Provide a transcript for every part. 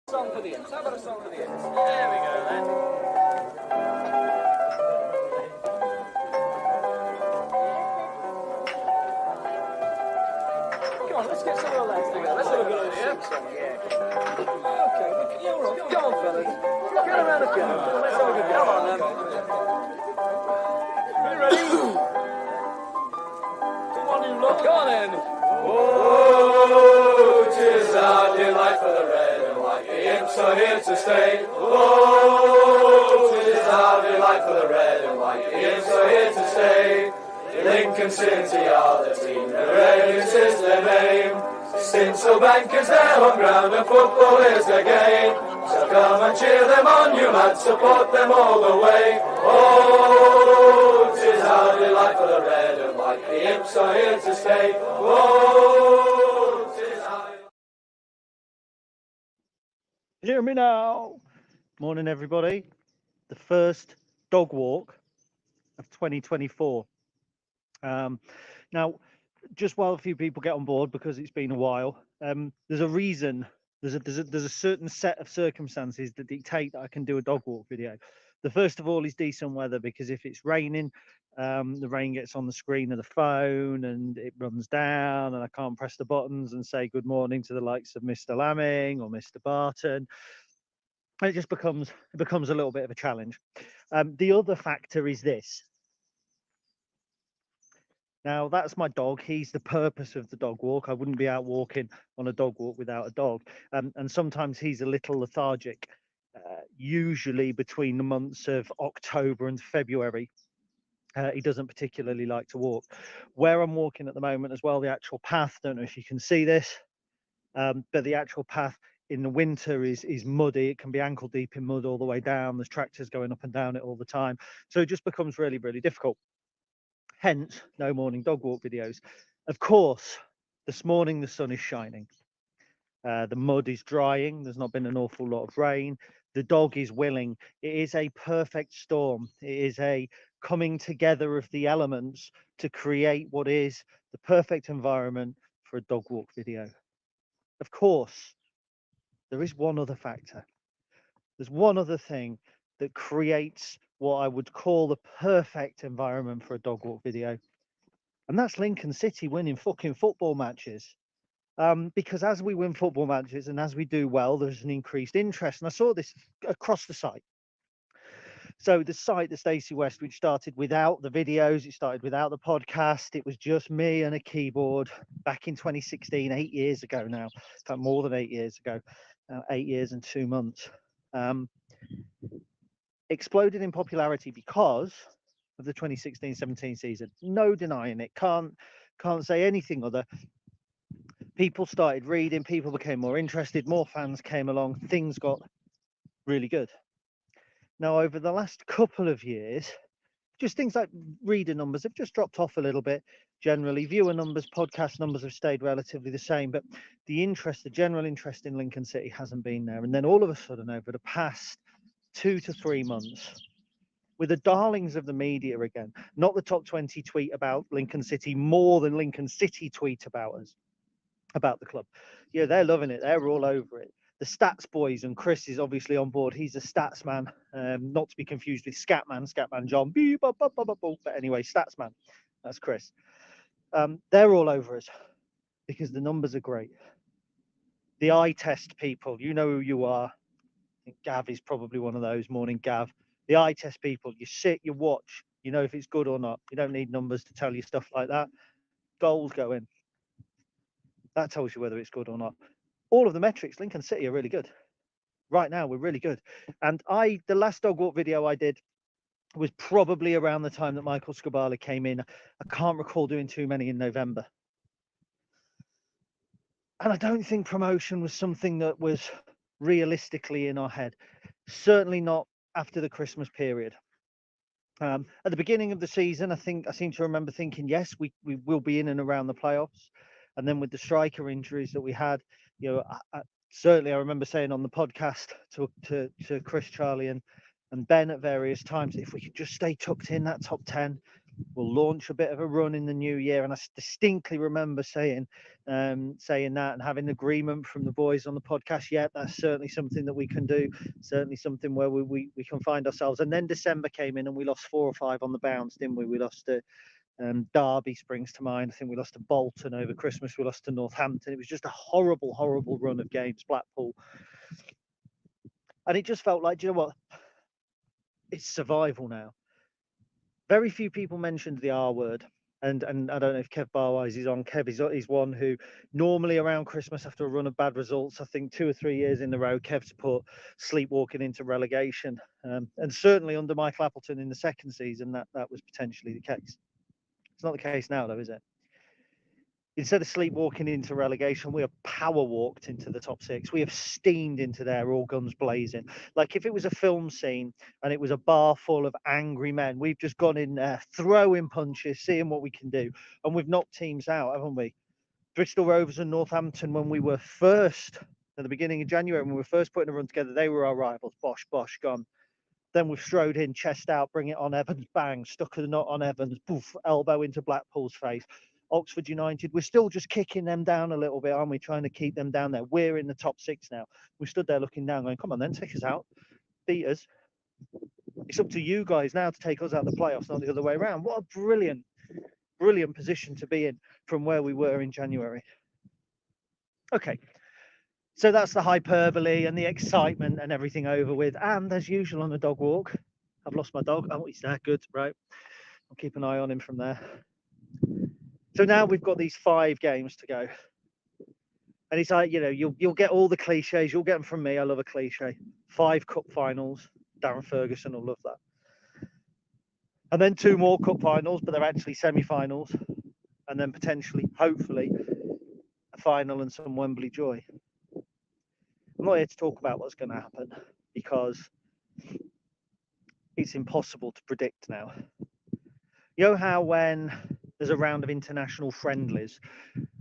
Song for the Imps. How about a song for the Imps? There we go then. Come on, let's get some of the lads together. Let's have a go at the Imps song, yeah. Okay, you're on. Go on, fellas. Get around the piano. Let's have a good go. Come on, then. You ready? Come on, you lot. Go on, then. Oh, 'tis our delight for the red and white. The Imps are here to stay. Oh, 'tis our delight for the red and white. The Imps are here to stay. Lincoln City are the team, the Reds is their name. Stinsel Bank is their home ground and football is their game. So come and cheer them on, you lads, support them all the way. Oh, 'tis our delight for the red and white. The Imps are here to stay. Oh, 'tis our... Hear me now. Morning, everybody. The first dog walk of 2024. Now, just while a few people get on board, because it's been a while, there's a reason. There's a certain set of circumstances that dictate that I can do a dog walk video. The first of all is decent weather, because if it's raining, the rain gets on the screen of the phone and it runs down, and I can't press the buttons and say good morning to the likes of Mr. Lamming or Mr. Barton. It just becomes a little bit of a challenge. The other factor is this. Now, that's my dog. He's the purpose of the dog walk. I wouldn't be out walking on a dog walk without a dog. And sometimes he's a little lethargic, usually between the months of October and February. He doesn't particularly like to walk. Where I'm walking at the moment as well, the actual path, don't know if you can see this, but the actual path in the winter is muddy. It can be ankle deep in mud all the way down. There's tractors going up and down it all the time. So it just becomes really, really difficult. Hence, no morning dog walk videos. Of course, this morning the sun is shining. The mud is drying. There's not been an awful lot of rain. The dog is willing. It is a perfect storm. It is a coming together of the elements to create what is the perfect environment for a dog walk video. Of course, there is one other factor. There's one other thing that creates what I would call the perfect environment for a dog walk video. And that's Lincoln City winning fucking football matches. Because as we win football matches and as we do well, there's an increased interest. And I saw this across the site. So the site, the Stacey West, which started without the videos, it started without the podcast. It was just me and a keyboard back in 2016, 8 years ago now. In fact, more than 8 years ago, 8 years and 2 months. Exploded in popularity because of the 2016-17 season. No denying it. Can't say anything other. People started reading, people became more interested, more fans came along, things got really good. Now, over the last couple of years, just things like reader numbers have just dropped off a little bit. Generally, viewer numbers, podcast numbers have stayed relatively the same, but the general interest in Lincoln City hasn't been there. And then all of a sudden, over the past 2 to 3 months, with the darlings of the media again, not the top 20 tweet about Lincoln City, more than Lincoln City tweet about us, about the club. Yeah, they're loving it. They're all over it. The stats boys, and Chris is obviously on board. He's a stats man, not to be confused with Scatman John. But anyway, stats man, that's Chris. They're all over us because the numbers are great. The eye test people, you know who you are. I think Gav is probably one of those. Morning, Gav. The eye test people, you sit, you watch, you know if it's good or not. You don't need numbers to tell you stuff like that. Goals go in. That tells you whether it's good or not. All of the metrics, Lincoln City are really good. Right now, we're really good. And the last dog walk video I did was probably around the time that Michael Skubala came in. I can't recall doing too many in November. And I don't think promotion was something that was realistically in our head. Certainly not after the Christmas period. At the beginning of the season, I seem to remember thinking, yes, we will be in and around the playoffs. And then with the striker injuries that we had, you know, certainly I remember saying on the podcast to Chris, Charlie, and Ben at various times, if we could just stay tucked in that top 10, we'll launch a bit of a run in the new year. And I distinctly remember saying that and having agreement from the boys on the podcast. Yeah, that's certainly something that we can do. Certainly something where we can find ourselves. And then December came in and we lost 4 or 5 on the bounce, didn't we? We lost to Derby springs to mind. I think we lost to Bolton over Christmas. We lost to Northampton. It was just a horrible, horrible run of games, Blackpool. And it just felt like, do you know what? It's survival now. Very few people mentioned the R word. And I don't know if Kev Barwise is on. Kev is one who normally around Christmas after a run of bad results, I think 2 or 3 years in a row, Kev's put sleepwalking into relegation. And certainly under Michael Appleton in the second season, that was potentially the case. It's not the case now, though, is it? Instead of sleepwalking into relegation, we have power walked into the top 6. We have steamed into there, all guns blazing. Like if it was a film scene and it was a bar full of angry men, we've just gone in there, throwing punches, seeing what we can do. And we've knocked teams out, haven't we? Bristol Rovers and Northampton, when we were first, at the beginning of January, when we were first putting a run together, they were our rivals. Bosh, bosh, gone. Then we've strode in, chest out, bring it on Evans, bang, stuck a knot on Evans, poof, elbow into Blackpool's face. Oxford United, we're still just kicking them down a little bit, aren't we? Trying to keep them down there. We're in the top 6 now. We stood there looking down, going, come on then, take us out, beat us. It's up to you guys now to take us out of the playoffs, not the other way around. What a brilliant, brilliant position to be in from where we were in January. Okay, so that's the hyperbole and the excitement and everything over with. And as usual on a dog walk, I've lost my dog. Oh, he's there, good, right. I'll keep an eye on him from there. So now we've got these 5 games to go. And it's like, you know, you'll get all the cliches. You'll get them from me. I love a cliche. 5 cup finals. Darren Ferguson will love that. And then 2 more cup finals, but they're actually semi-finals. And then potentially, hopefully, a final and some Wembley joy. I'm not here to talk about what's going to happen because it's impossible to predict now. You know how when there's a round of international friendlies,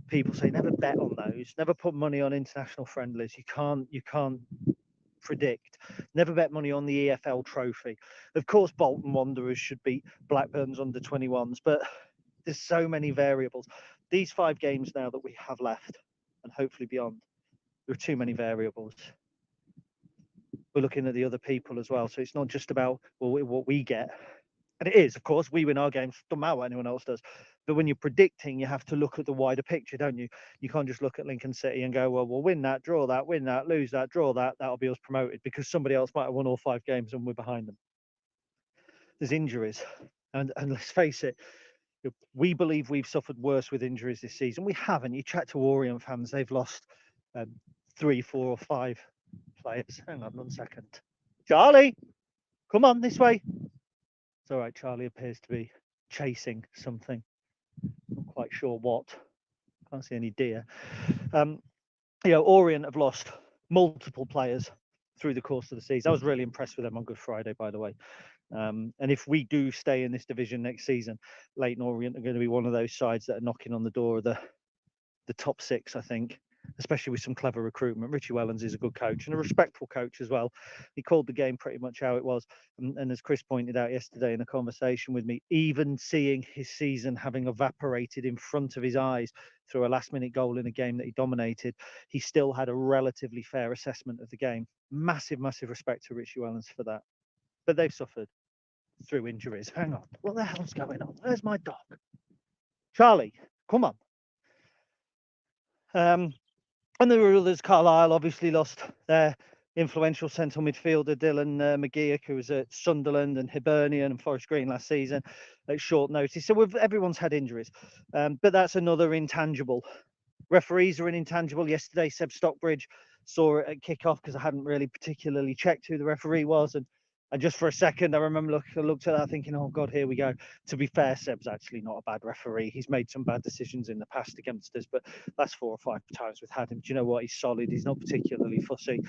people say never bet on those, never put money on international friendlies. You can't predict. Never bet money on the EFL trophy. Of course, Bolton Wanderers should beat Blackburn's under 21s, but there's so many variables. These 5 games now that we have left, and hopefully beyond, there are too many variables. We're looking at the other people as well, so it's not just about what we get. And it is, of course, we win our games, doesn't matter what anyone else does. But when you're predicting, you have to look at the wider picture, don't you? You can't just look at Lincoln City and go, well, we'll win that, draw that, win that, lose that, draw that. That'll be us promoted because somebody else might have won all 5 games and we're behind them. There's injuries. And let's face it, we believe we've suffered worse with injuries this season. We haven't. You chat to Orient fans, they've lost 3, 4 or 5 players. Hang on 1 second. Charlie, come on this way. It's all right. Charlie appears to be chasing something. Not quite sure what. Can't see any deer. Orient have lost multiple players through the course of the season. I was really impressed with them on Good Friday, by the way. And if we do stay in this division next season, Leyton Orient are going to be one of those sides that are knocking on the door of the top 6, I think, especially with some clever recruitment. Richie Wellens is a good coach and a respectful coach as well. He called the game pretty much how it was. And as Chris pointed out yesterday in a conversation with me, even seeing his season having evaporated in front of his eyes through a last-minute goal in a game that he dominated, he still had a relatively fair assessment of the game. Massive, massive respect to Richie Wellens for that. But they've suffered through injuries. Hang on. What the hell's going on? Where's my dog? Charlie, come on. And there were others. Carlisle obviously lost their influential central midfielder, Dylan McGeoch, who was at Sunderland and Hibernian and Forest Green last season at short notice. So everyone's had injuries. But that's another intangible. Referees are an intangible. Yesterday, Seb Stockbridge saw it at kickoff because I hadn't really particularly checked who the referee was. And just for a second, I remember I looked at that thinking, oh, God, here we go. To be fair, Seb's actually not a bad referee. He's made some bad decisions in the past against us, but that's 4 or 5 times we've had him. Do you know what? He's solid. He's not particularly fussy.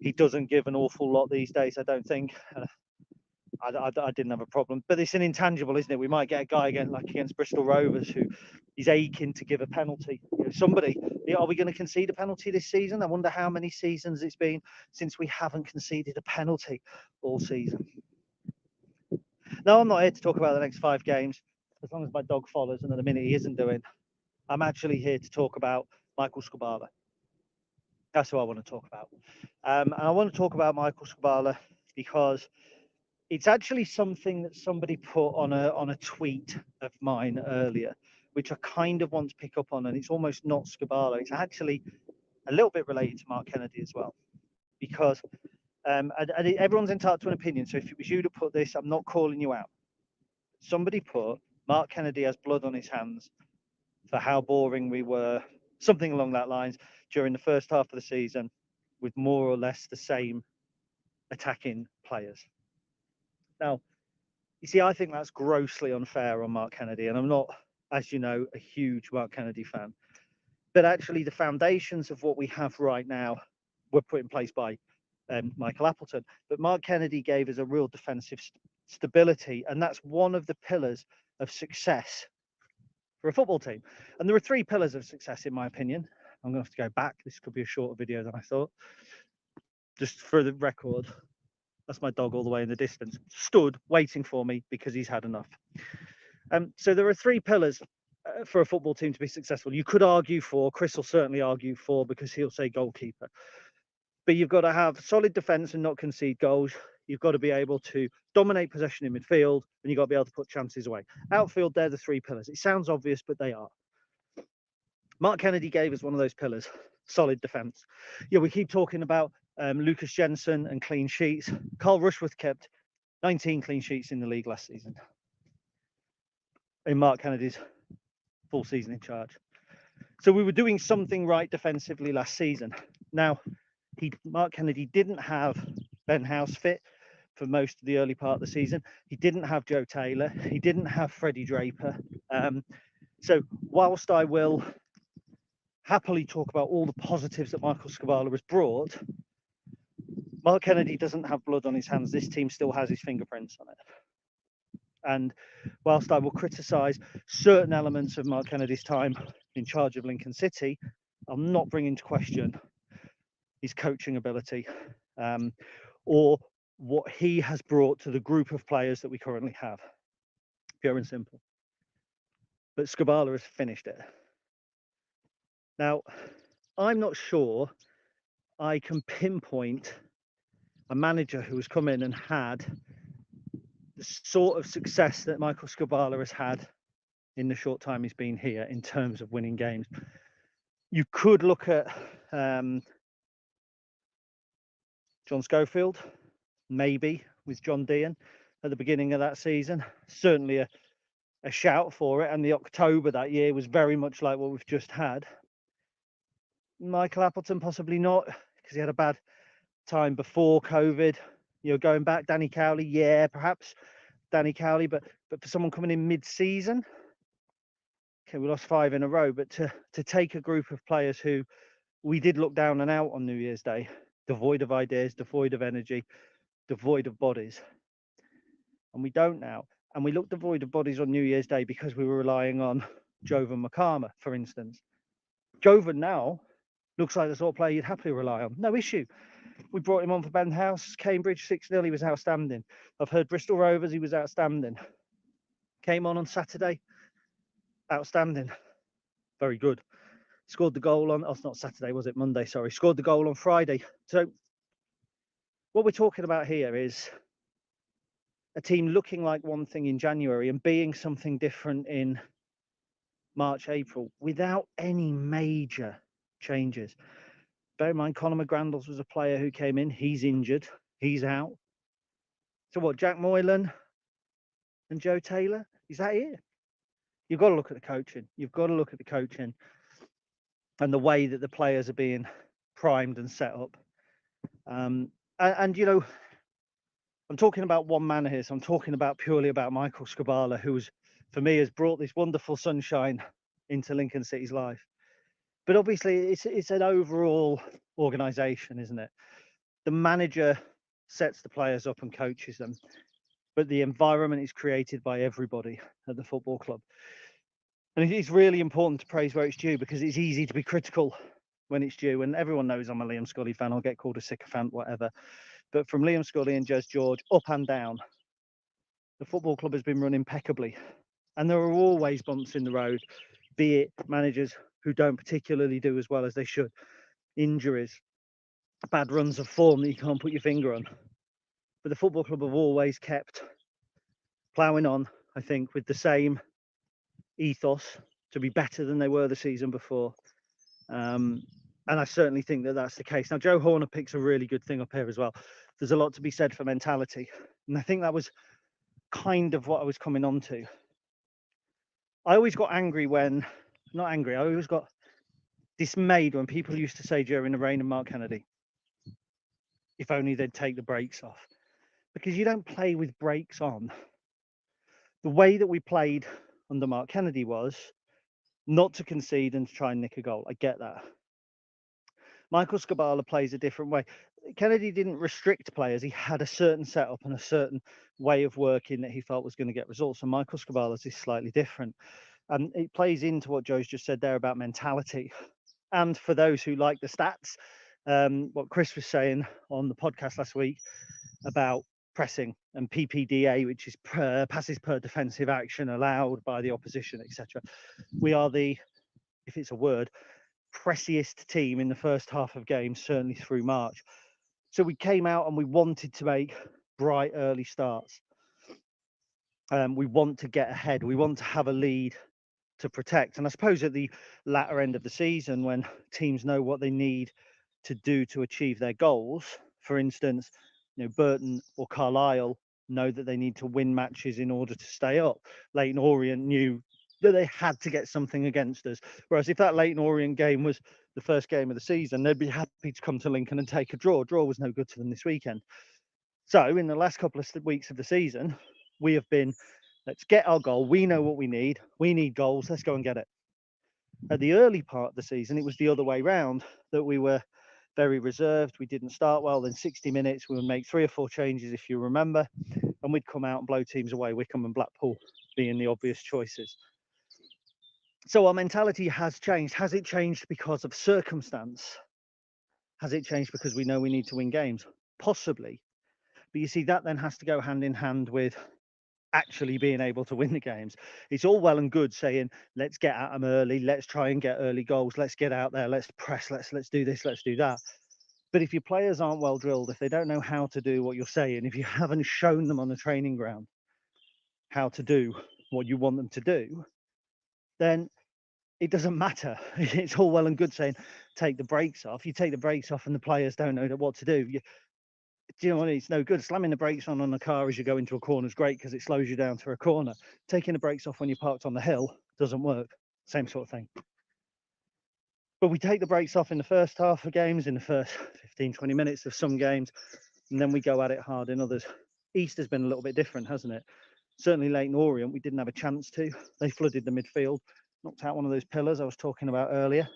He doesn't give an awful lot these days, I don't think. I didn't have a problem. But it's an intangible, isn't it? We might get a guy against Bristol Rovers who is aching to give a penalty. Are we going to concede a penalty this season? I wonder how many seasons it's been since we haven't conceded a penalty all season. No, I'm not here to talk about the next 5 games. as long as my dog follows, and at the minute he isn't doing, I'm actually here to talk about Michael Skubala. That's who I want to talk about. And I want to talk about Michael Skubala because it's actually something that somebody put on a tweet of mine earlier, which I kind of want to pick up on, and it's almost not Skubala. It's actually a little bit related to Mark Kennedy as well, because everyone's entitled to an opinion. So if it was you to put this, I'm not calling you out. Somebody put Mark Kennedy has blood on his hands for how boring we were, something along that lines, during the first half of the season, with more or less the same attacking players. Now, you see, I think that's grossly unfair on Mark Kennedy, and I'm not, as you know, a huge Mark Kennedy fan. But actually, the foundations of what we have right now were put in place by Michael Appleton. But Mark Kennedy gave us a real defensive stability, and that's one of the pillars of success for a football team. And there are three pillars of success, in my opinion. I'm going to have to go back. This could be a shorter video than I thought. Just for the record, that's my dog all the way in the distance, stood waiting for me because he's had enough. So there are three pillars for a football team to be successful. You could argue for, Chris will certainly argue for, because he'll say goalkeeper. But you've got to have solid defence and not concede goals. You've got to be able to dominate possession in midfield, and you've got to be able to put chances away. Outfield, they're the three pillars. It sounds obvious, but they are. Mark Kennedy gave us one of those pillars, solid defence. Yeah, we keep talking about Lucas Jensen and clean sheets. Carl Rushworth kept 19 clean sheets in the league last season, in Mark Kennedy's full season in charge. So we were doing something right defensively last season. Now, Mark Kennedy didn't have Ben House fit for most of the early part of the season. He didn't have Joe Taylor. He didn't have Freddie Draper. So whilst I will happily talk about all the positives that Michael Skubala has brought, Mark Kennedy doesn't have blood on his hands. This team still has his fingerprints on it. And whilst I will criticise certain elements of Mark Kennedy's time in charge of Lincoln City, I'm not bringing into question his coaching ability or what he has brought to the group of players that we currently have. Pure and simple. But Skubala has finished it. Now, I'm not sure I can pinpoint a manager who has come in and had the sort of success that Michael Skubala has had in the short time he's been here in terms of winning games. You could look at John Schofield, maybe with John Dean at the beginning of that season. Certainly a shout for it, and the October that year was very much like what we've just had. Michael Appleton, possibly not, because he had a bad time before COVID. You know, going back, Danny Cowley, yeah, perhaps Danny Cowley, but for someone coming in mid-season, okay, we lost 5 in a row, but to take a group of players who we did look down and out on New Year's Day, devoid of ideas, devoid of energy, devoid of bodies, and we don't now. And we looked devoid of bodies on New Year's Day because we were relying on Jovan Makama, for instance. Jovan now looks like the sort of player you'd happily rely on. No issue. We brought him on for Ben House, Cambridge 6-0, he was outstanding. I've heard Bristol Rovers, he was outstanding. Came on Saturday, outstanding. Very good. Scored the goal on, oh, it's not Saturday, was it? Monday, sorry. Scored the goal on Friday. So what we're talking about here is a team looking like one thing in January and being something different in March, April, without any major changes. Bear in mind, Conor McGrandles was a player who came in. He's injured. He's out. So what, Jack Moylan and Joe Taylor? Is that it? You've got to look at the coaching. You've got to look at the coaching and the way that the players are being primed and set up. And you know, I'm talking about one man here, so I'm talking about purely about Michael Skubala, who's, for me, has brought this wonderful sunshine into Lincoln City's life. But obviously, it's an overall organisation, isn't it? The manager sets the players up and coaches them, but the environment is created by everybody at the football club. And it's really important to praise where it's due, because it's easy to be critical when it's due. And everyone knows I'm a Liam Scully fan. I'll get called a sycophant, whatever. But from Liam Scully and Jez George, up and down, the football club has been run impeccably And there are always bumps in the road, be it managers who don't particularly do as well as they should, injuries, bad runs of form that you can't put your finger on. But the football club have always kept ploughing on, I think, with the same ethos to be better than they were the season before. And I certainly think that that's the case. Now, Joe Horner picks a really good thing up here as well. There's a lot to be said for mentality. And I think that was kind of what I was coming on to. I always got angry when, not angry, I always got dismayed when people used to say during the reign of Mark Kennedy, if only they'd take the brakes off. Because you don't play with brakes on. The way that we played under Mark Kennedy was not to concede and to try and nick a goal. I get that. Michael Skubala plays a different way. Kennedy didn't restrict players. He had a certain setup and a certain way of working that he felt was going to get results. And Michael Skubala's is slightly different. And it plays into what Joe's just said there about mentality. And for those who like the stats, what Chris was saying on the podcast last week about pressing and PPDA, which is passes per defensive action allowed by the opposition, etc. We are the, if it's a word, pressiest team in the first half of games, certainly through March. So we came out and we wanted to make bright early starts. We want to get ahead. We want to have a lead to protect. And I suppose at the latter end of the season, when teams know what they need to do to achieve their goals, for instance, Burton or Carlisle know that they need to win matches in order to stay up. Leyton Orient knew that they had to get something against us. Whereas if that Leyton Orient game was the first game of the season, they'd be happy to come to Lincoln and take a draw. Draw was no good to them this weekend. So in the last couple of weeks of the season, we have been, let's get our goal. We know what we need. We need goals. Let's go and get it. At the early part of the season, it was the other way round, that we were very reserved. We didn't start well. Then 60 minutes, we would make 3 or 4 changes, if you remember, and we'd come out and blow teams away, Wycombe and Blackpool being the obvious choices. So our mentality has changed. Has it changed because of circumstance? Has it changed because we know we need to win games? Possibly. But you see, that then has to go hand in hand with actually being able to win the games. It's all well and good saying, let's get at them early, let's try and get early goals, let's get out there, let's press, let's do this, let's do that. But if your players aren't well drilled, if they don't know how to do what you're saying, if you haven't shown them on the training ground how to do what you want them to do, then it doesn't matter. It's all well and good saying, take the brakes off. You take the brakes off and the players don't know what to do. Do you know what? It's no good. Slamming the brakes on a car as you go into a corner is great because it slows you down to a corner. Taking the brakes off when you're parked on the hill doesn't work. Same sort of thing. But we take the brakes off in the first half of games, in the first 15, 20 minutes of some games, and then we go at it hard in others. Easter's been a little bit different, hasn't it? Certainly Leyton Orient, we didn't have a chance to. They flooded the midfield, knocked out one of those pillars I was talking about earlier.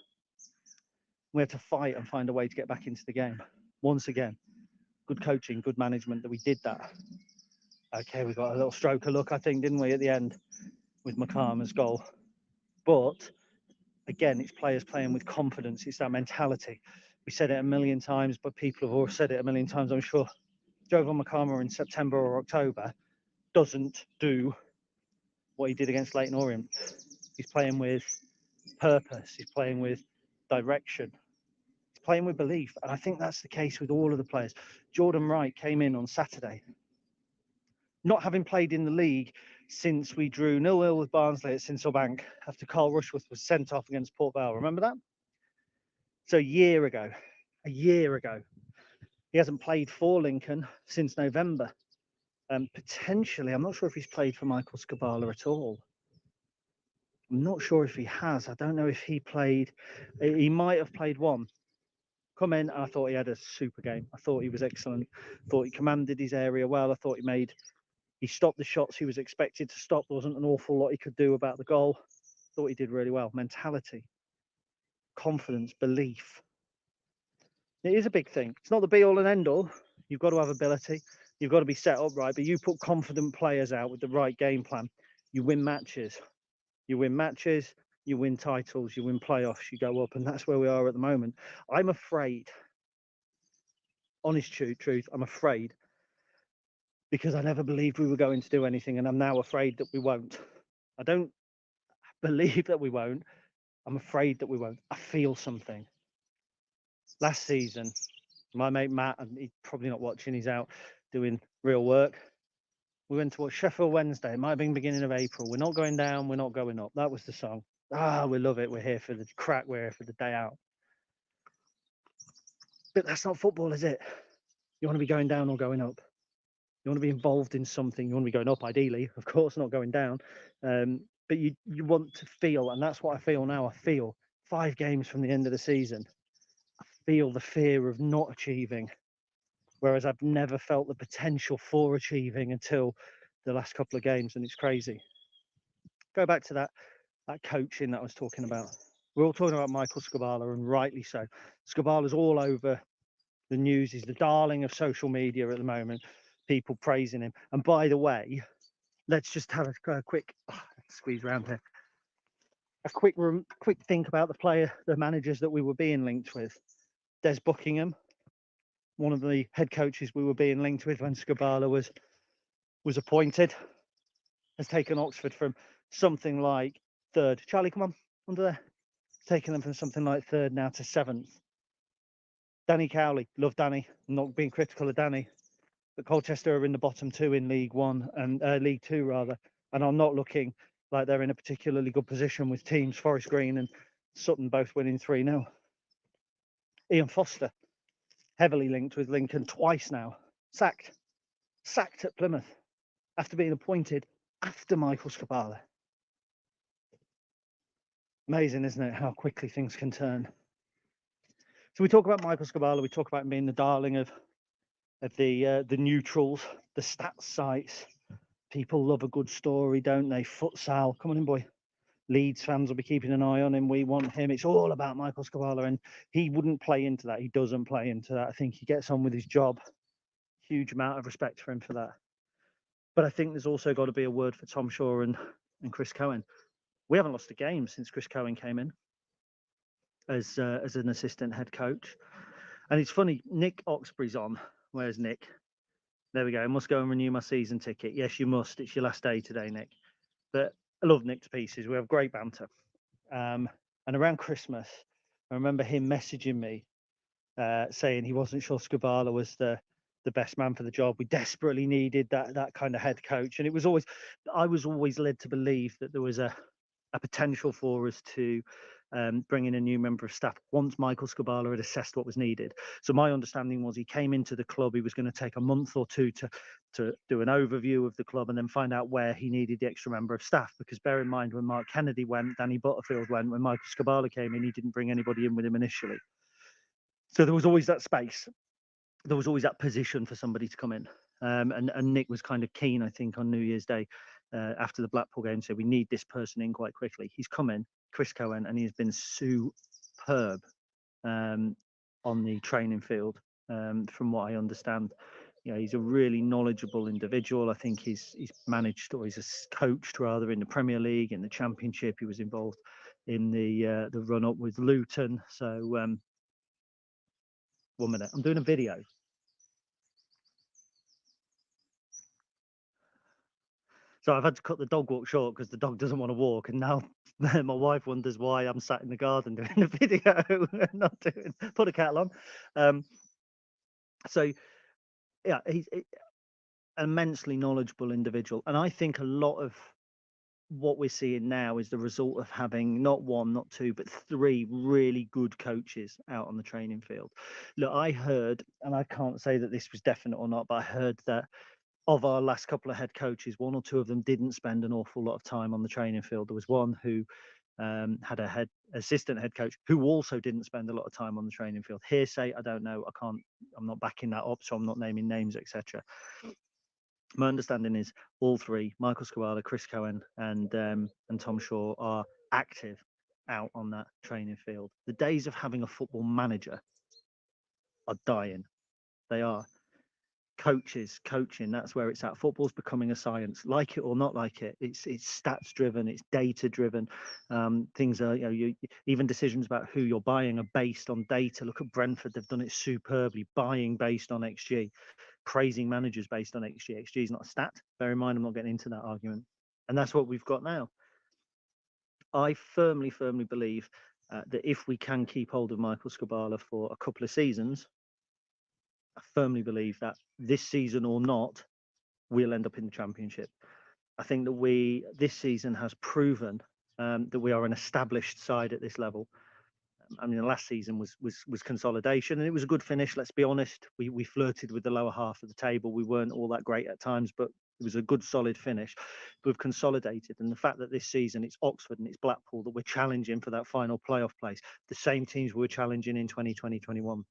We had to fight and find a way to get back into the game. Once again, good coaching, good management that we did that. Okay, we got a little stroke of luck, I think, didn't we, at the end with Makama's goal. But again, it's players playing with confidence. It's that mentality. We said it a million times, but people have all said it a million times, I'm sure. Jovan Makama in September or October doesn't do what he did against Leyton Orient. He's playing with purpose. He's playing with direction. He's playing with belief. And I think that's the case with all of the players. Jordan Wright came in on Saturday, not having played in the league since we drew 0-0 with Barnsley at Sincilbank after Carl Rushworth was sent off against Port Vale. Remember that? So a year ago. He hasn't played for Lincoln since November. Potentially, I'm not sure if he's played for Michael Skubala at all. I'm not sure if he has. I don't know if he played. He might have played one. Come in, and I thought he had a super game. I thought he was excellent. I thought he commanded his area well. I thought he stopped the shots he was expected to stop. There wasn't an awful lot he could do about the goal. I thought he did really well. Mentality, confidence, belief. It is a big thing. It's not the be all and end all. You've got to have ability. You've got to be set up right. But you put confident players out with the right game plan, you win matches. You win matches, you win titles, you win playoffs, you go up. And that's where we are at the moment. I'm afraid, honest truth, I'm afraid, because I never believed we were going to do anything. And I'm now afraid that we won't. I don't believe that we won't. I'm afraid that we won't. I feel something. Last season, my mate Matt, and he's probably not watching, he's out doing real work. We went to watch Sheffield Wednesday. It might have been beginning of April. We're not going down, we're not going up. That was the song. We love it. We're here for the crack, we're here for the day out. But that's not football, is it? You want to be going down or going up. You want to be involved in something. You want to be going up, ideally, of course, not going down. But you want to feel, and that's what I feel now. I feel 5 games from the end of the season. I feel the fear of not achieving, whereas I've never felt the potential for achieving until the last couple of games, and it's crazy. Go back to that coaching that I was talking about. We're all talking about Michael Skubala, and rightly so. Skubala's all over the news. He's the darling of social media at the moment. People praising him. And by the way, let's just have a quick squeeze around here. A quick think about the managers that we were being linked with. Des Buckingham, one of the head coaches we were being linked with when Skubala was appointed, has taken Oxford from something like 3rd. Charlie, come on, under there. Taking them from something like 3rd now to 7th. Danny Cowley, love Danny. I'm not being critical of Danny, but Colchester are in the bottom 2 in League 1 and League 2 rather, and are not looking like they're in a particularly good position with teams Forest Green and Sutton both winning 3-0. Ian Foster, heavily linked with Lincoln twice now, sacked at Plymouth after being appointed after Michael Skubala. Amazing, isn't it, how quickly things can turn. So we talk about Michael Skubala, we talk about him being the darling of the neutrals, the stats sites. People love a good story, don't they? Futsal, come on in, boy. Leeds fans will be keeping an eye on him. We want him. It's all about Michael Skubala, and he wouldn't play into that. He doesn't play into that. I think he gets on with his job. Huge amount of respect for him for that. But I think there's also got to be a word for Tom Shaw and Chris Cohen. We haven't lost a game since Chris Cohen came in as an assistant head coach. And it's funny, Nick Oxbury's on. Where's Nick? There we go. I must go and renew my season ticket. Yes, you must. It's your last day today, Nick. But I love Nick to pieces. We have great banter. And around Christmas, I remember him messaging me saying he wasn't sure Skubala was the best man for the job. We desperately needed that kind of head coach. And I was always led to believe that there was a potential for us to bring in a new member of staff once Michael Skubala had assessed what was needed. So my understanding was he came into the club, he was going to take a month or two to do an overview of the club and then find out where he needed the extra member of staff. Because bear in mind, when Mark Kennedy went, Danny Butterfield went, when Michael Skubala came in, he didn't bring anybody in with him initially. So there was always that space. There was always that position for somebody to come in. And Nick was kind of keen, I think, on New Year's Day after the Blackpool game, said we need this person in quite quickly. He's come in, Chris Cohen, and he's been superb on the training field, from what I understand. You know, he's a really knowledgeable individual. I think he's managed, or he's coached rather, in the Premier League, in the Championship. He was involved in the run up with Luton. So 1 minute, I'm doing a video. So I've had to cut the dog walk short because the dog doesn't want to walk, and now my wife wonders why I'm sat in the garden doing a video and not doing. Put a kettle on. So yeah, he's an immensely knowledgeable individual, and I think a lot of what we're seeing now is the result of having not 1, not 2, but 3 really good coaches out on the training field. Look, I heard, and I can't say that this was definite or not, but I heard that of our last couple of head coaches, 1 or 2 of them didn't spend an awful lot of time on the training field. There was one who had a assistant head coach who also didn't spend a lot of time on the training field. Hearsay, I don't know. I'm not backing that up, so I'm not naming names, etc. My understanding is all 3, Michael Skubala, Chris Cohen, and Tom Shaw, are active out on that training field. The days of having a football manager are dying. They are. Coaches coaching, that's where it's at. Football's becoming a science, like it or not like it. It's stats driven, it's data driven. Things are, even decisions about who you're buying are based on data. Look at Brentford, they've done it superbly, buying based on XG, praising managers based on XG. XG is not a stat, bear in mind, I'm not getting into that argument. And that's what we've got now. I firmly believe that if we can keep hold of Michael Skubala for a couple of seasons, I firmly believe that this season or not, we'll end up in the Championship. I think that this season has proven that we are an established side at this level. I mean, the last season was consolidation, and it was a good finish. Let's be honest. We flirted with the lower half of the table. We weren't all that great at times, but it was a good, solid finish. We've consolidated, and the fact that this season it's Oxford and it's Blackpool that we're challenging for that final playoff place, the same teams we were challenging in 2020, 21,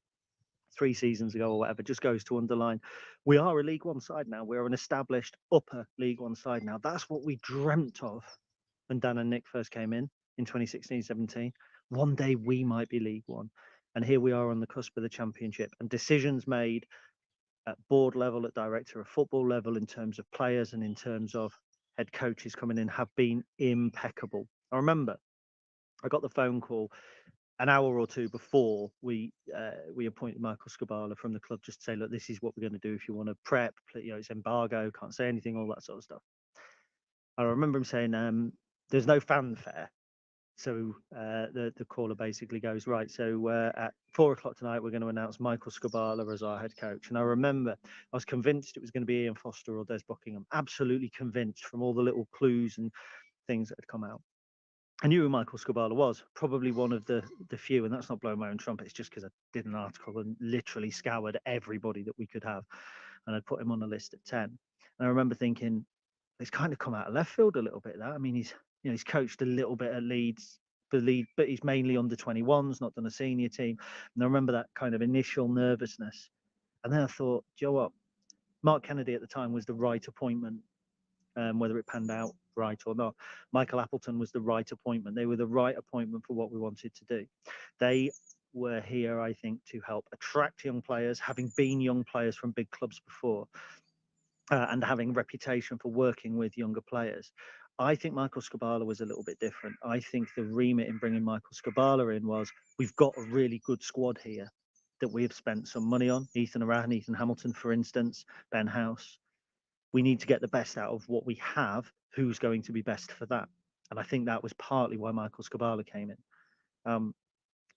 3 seasons ago or whatever, just goes to underline we are a League One side now. We're an established upper League One side now. That's what we dreamt of when Dan and Nick first came in 2016-17. One day we might be League One. And here we are on the cusp of the Championship, and decisions made at board level, at director of football level, in terms of players and in terms of head coaches coming in, have been impeccable. I remember I got the phone call an hour or two before we appointed Michael Skubala from the club, just to say, look, this is what we're going to do. If you want to prep, it's embargo, can't say anything, all that sort of stuff. I remember him saying, there's no fanfare. So the caller basically goes, right, so at 4:00 tonight, we're going to announce Michael Skubala as our head coach. And I remember I was convinced it was going to be Ian Foster or Des Buckingham, absolutely convinced from all the little clues and things that had come out. I knew who Michael Skubala was, probably one of the few, and that's not blowing my own trumpet, it's just because I did an article and literally scoured everybody that we could have, and I'd put him on a list at 10. And I remember thinking, it's kind of come out of left field a little bit, that. I mean, he's coached a little bit at Leeds, but he's mainly under 21s, not done a senior team. And I remember that kind of initial nervousness. And then I thought, do you know what? Mark Kennedy at the time was the right appointment, whether it panned out right or not. Michael Appleton was the right appointment. They were the right appointment for what we wanted to do. They were here, I think, to help attract young players, having been young players from big clubs before, and having a reputation for working with younger players. I think Michael Skubala was a little bit different. I think the remit in bringing Michael Skubala in was, we've got a really good squad here that we have spent some money on. Ethan Arahan, Ethan Hamilton, for instance, Ben House. We need to get the best out of what we have. Who's going to be best for that? And I think that was partly why Michael Skubala came in.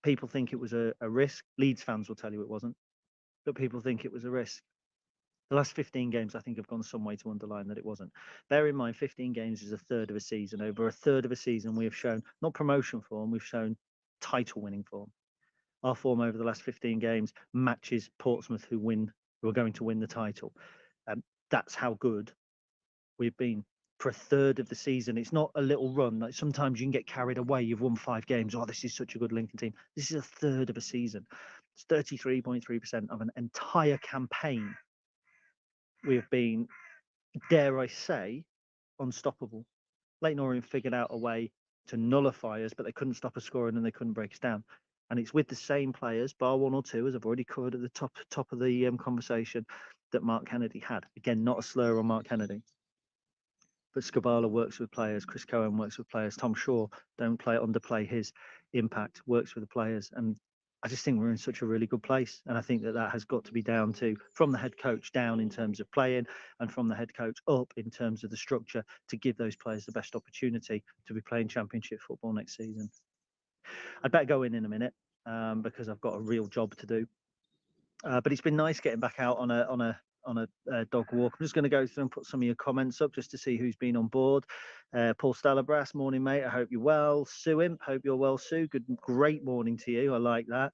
People think it was a risk. Leeds fans will tell you it wasn't, but people think it was a risk. The last 15 games, I think, have gone some way to underline that it wasn't. Bear in mind, 15 games is a third of a season. Over a third of a season, we have shown not promotion form, we've shown title-winning form. Our form over the last 15 games matches Portsmouth, who are going to win the title. That's how good we've been for a third of the season. It's not a little run. Like sometimes you can get carried away. You've won 5 games. Oh, this is such a good Lincoln team. This is a third of a season. It's 33.3% of an entire campaign. We have been, dare I say, unstoppable. Leyton Orient figured out a way to nullify us, but they couldn't stop us scoring and they couldn't break us down. And it's with the same players, bar one or two, as I've already covered at the top of the conversation, that Mark Kennedy had. Again, not a slur on Mark Kennedy, but Skubala works with players. Chris Cohen works with players. Tom Shaw, don't underplay his impact, works with the players. And I just think we're in such a really good place. And I think that has got to be down to, from the head coach down in terms of playing, and from the head coach up in terms of the structure, to give those players the best opportunity to be playing Championship football next season. I'd better go in a minute because I've got a real job to do. But it's been nice getting back out on a dog walk. I'm just going to go through and put some of your comments up just to see who's been on board. Paul Stalabras, morning, mate. I hope you're well. Sue Imp, hope you're well, Sue. Great morning to you. I like that.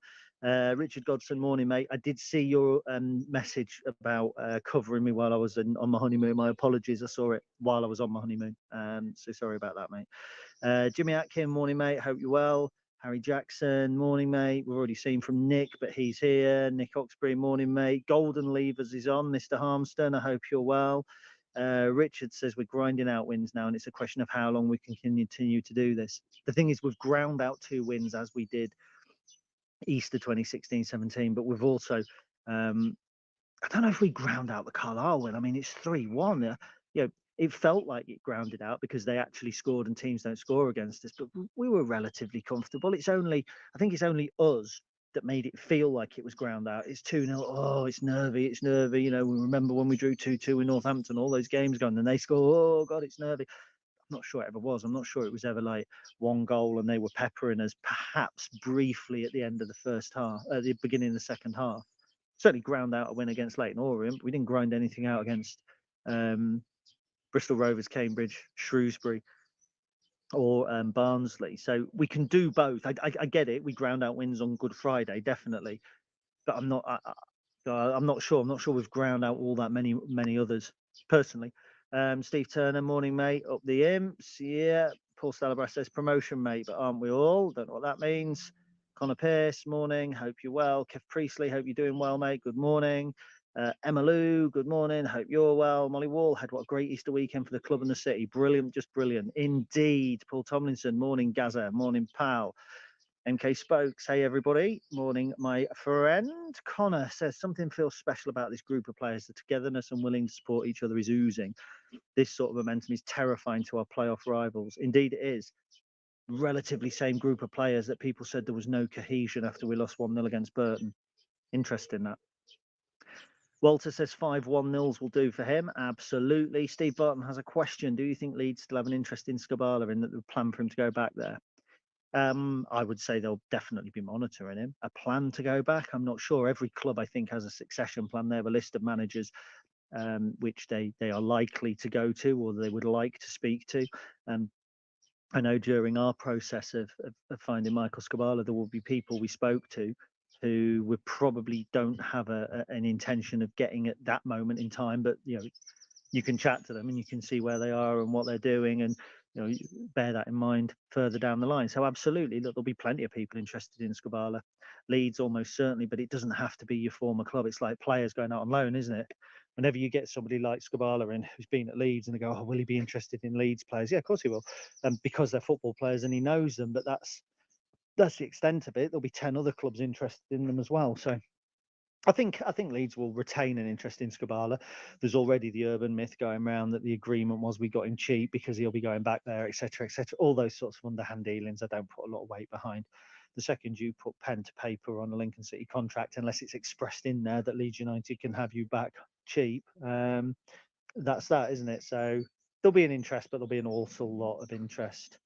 Richard Godson, morning, mate. I did see your message about covering me while I was on my honeymoon. My apologies. I saw it while I was on my honeymoon. So sorry about that, mate. Jimmy Atkin, morning, mate. Hope you're well. Harry Jackson, morning, mate. We've already seen from Nick, but he's here. Nick Oxbury, morning, mate. Golden Levers is on. Mr. Harmston, I hope you're well. Richard says we're grinding out wins now, and it's a question of how long we can continue to do this. The thing is, we've ground out 2 wins as we did Easter 2016-17, but we've also, I don't know if we ground out the Carlisle win. I mean, it's 3-1. It felt like it grounded out because they actually scored and teams don't score against us, but we were relatively comfortable. I think it's only us that made it feel like it was ground out. It's 2-0. Oh, it's nervy. We remember when we drew 2-2 in Northampton, all those games gone, and they score. Oh God, it's nervy. not sure it ever was. I'm not sure it was ever like one goal and they were peppering us perhaps briefly at the end of the first half, at the beginning of the second half. Certainly ground out a win against Leyton Orient, but we didn't grind anything out against Bristol Rovers, Cambridge, Shrewsbury, or Barnsley. So we can do both. I get it. We ground out wins on Good Friday, definitely, but I'm not. I'm not sure. I'm not sure we've ground out all that many others personally. Steve Turner, morning mate, up the imps. Yeah. Paul Stalabras says promotion mate, but aren't we all? Don't know what that means. Connor Pearce, morning. Hope you're well. Kev Priestley, hope you're doing well, mate. Good morning. Emma Lou, good morning. Hope you're well. Molly Wall had what a great Easter weekend for the club and the city. Brilliant, just brilliant. Indeed. Paul Tomlinson, morning Gaza, morning pal. MK Spokes, hey everybody. Morning, my friend. Connor says something feels special about this group of players. The togetherness and willing to support each other is oozing. This sort of momentum is terrifying to our playoff rivals. Indeed, it is. Relatively same group of players that people said there was no cohesion after we lost 1-0 against Burton. Interesting that. Walter says 5-1-0s will do for him. Absolutely. Steve Barton has a question. Do you think Leeds still have an interest in Skubala in the plan for him to go back there? I would say they'll definitely be monitoring him. A plan to go back? I'm not sure. Every club, I think, has a succession plan. They have a list of managers which they are likely to go to or they would like to speak to. I know during our process of finding Michael Skubala, there will be people we spoke to who we probably don't have an intention of getting at that moment in time, but you can chat to them and you can see where they are and what they're doing, and bear that in mind further down the line. So absolutely, look, there'll be plenty of people interested in Skubala. Leeds almost certainly, but it doesn't have to be your former club. It's like players going out on loan, isn't it? Whenever you get somebody like Skubala in who's been at Leeds and they go, oh, will he be interested in Leeds players? Yeah, of course he will, because they're football players and he knows them. But that's the extent of it. There'll be 10 other clubs interested in them as well. So I think Leeds will retain an interest in Skubala. There's already the urban myth going around that the agreement was we got him cheap because he'll be going back there, etc., etc. All those sorts of underhand dealings, I don't put a lot of weight behind. The second you put pen to paper on a Lincoln City contract, unless it's expressed in there that Leeds United can have you back cheap, that's that, isn't it? So there'll be an interest, but there'll be an awful lot of interest.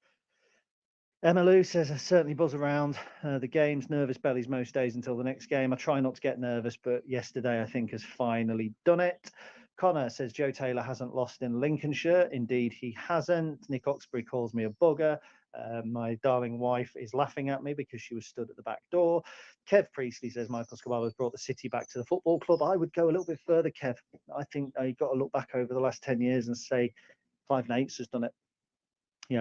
Emma Lou says, I certainly buzz around the games, nervous bellies most days until the next game. I try not to get nervous, but yesterday I think has finally done it. Connor says, Joe Taylor hasn't lost in Lincolnshire. Indeed, he hasn't. Nick Oxbury calls me a bugger. My darling wife is laughing at me because she was stood at the back door. Kev Priestley says, Michael Skubala has brought the city back to the football club. I would go a little bit further, Kev. I think you've got to look back over the last 10 years and say Clive Nates has done it.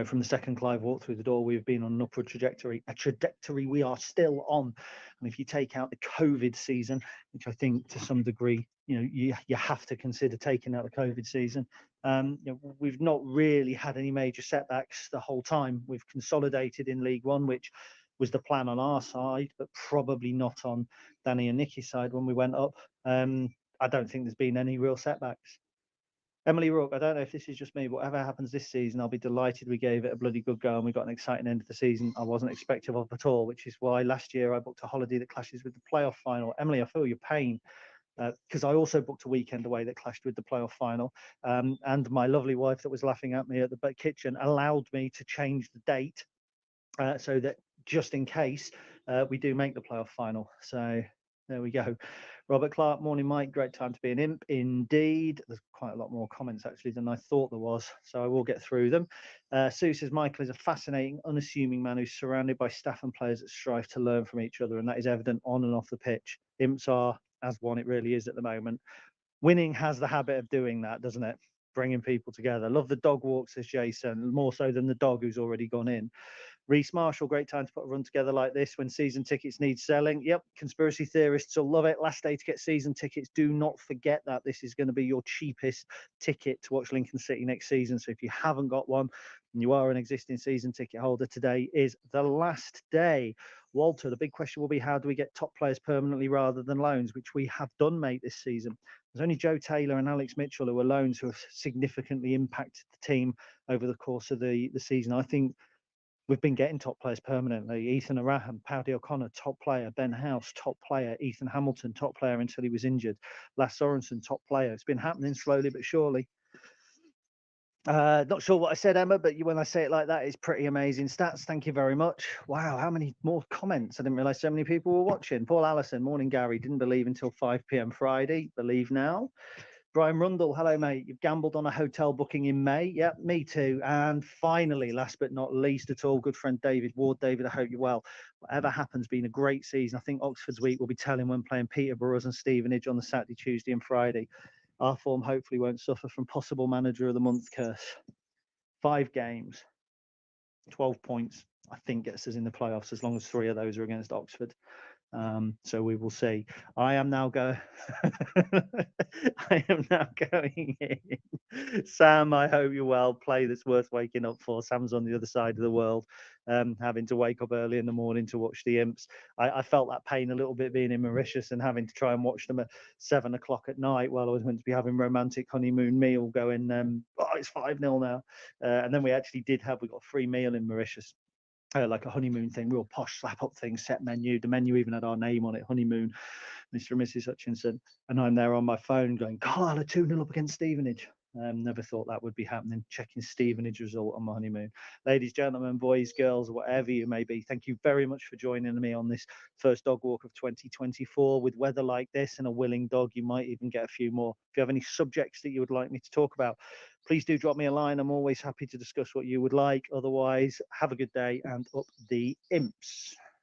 From the second Clive walked through the door, we've been on an upward trajectory, a trajectory we are still on. And if you take out the COVID season, which I think to some degree, you have to consider taking out the COVID season, we've not really had any major setbacks the whole time. We've consolidated in League One, which was the plan on our side, but probably not on Danny and Nicky's side when we went up. I don't think there's been any real setbacks. Emily Rook, I don't know if this is just me, but whatever happens this season, I'll be delighted we gave it a bloody good go and we got an exciting end of the season I wasn't expecting of at all, which is why last year I booked a holiday that clashes with the playoff final. Emily, I feel your pain because I also booked a weekend away that clashed with the playoff final. And my lovely wife that was laughing at me at the kitchen allowed me to change the date so that just in case we do make the playoff final. So there we go. Robert Clark, morning, Mike. Great time to be an imp. Indeed. There's quite a lot more comments actually than I thought there was, so I will get through them. Sue says, Michael is a fascinating, unassuming man who's surrounded by staff and players that strive to learn from each other, and that is evident on and off the pitch. Imps are as one, it really is at the moment. Winning has the habit of doing that, doesn't it? Bringing people together. Love the dog walk, says Jason, more so than the dog who's already gone in. Reece Marshall, great time to put a run together like this when season tickets need selling. Yep, conspiracy theorists will love it. Last day to get season tickets. Do not forget that this is going to be your cheapest ticket to watch Lincoln City next season. So if you haven't got one and you are an existing season ticket holder, today is the last day. Walter, the big question will be, how do we get top players permanently rather than loans, which we have done, mate, this season. There's only Joe Taylor and Alex Mitchell who are loans who have significantly impacted the team over the course of the season. I think we've been getting top players permanently. Ethan Araham, Paddy O'Connor, top player. Ben House, top player. Ethan Hamilton, top player until he was injured. Lass Sorensen, top player. It's been happening slowly but surely. Not sure what I said, Emma, but when I say it like that, it's pretty amazing stats. Thank you very much. Wow, how many more comments? I didn't realize so many people were watching. Paul Allison, morning, Gary. Didn't believe until 5 p.m. Friday. Believe now. Brian Rundle, hello, mate. You've gambled on a hotel booking in May. Yep, me too. And finally, last but not least at all, good friend David Ward. David, I hope you're well. Whatever happens, been a great season. I think Oxford's week will be telling when playing Peterborough's and Stevenage on the Saturday, Tuesday, and Friday. Our form hopefully won't suffer from possible manager of the month curse. 5 games, 12 points, I think gets us in the playoffs as long as 3 of those are against Oxford. So we will see. I am now going in. Sam, I hope you're well. Play that's worth waking up for. Sam's on the other side of the world, having to wake up early in the morning to watch the Imps. I felt that pain a little bit being in Mauritius and having to try and watch them at 7 o'clock at night while I was meant to be having romantic honeymoon meal going, it's 5-0 now. And then we got a free meal in Mauritius. Like a honeymoon thing, real posh slap up thing, set menu. The menu even had our name on it, honeymoon, Mr. and Mrs. Hutchinson. And I'm there on my phone going, Carlisle are 2-0 up against Stevenage. Never thought that would be happening. Checking Stevenage result on my honeymoon. Ladies, gentlemen, boys, girls, whatever you may be, thank you very much for joining me on this first dog walk of 2024. With weather like this and a willing dog, you might even get a few more. If you have any subjects that you would like me to talk about, please do drop me a line. I'm always happy to discuss what you would like. Otherwise, have a good day and up the Imps.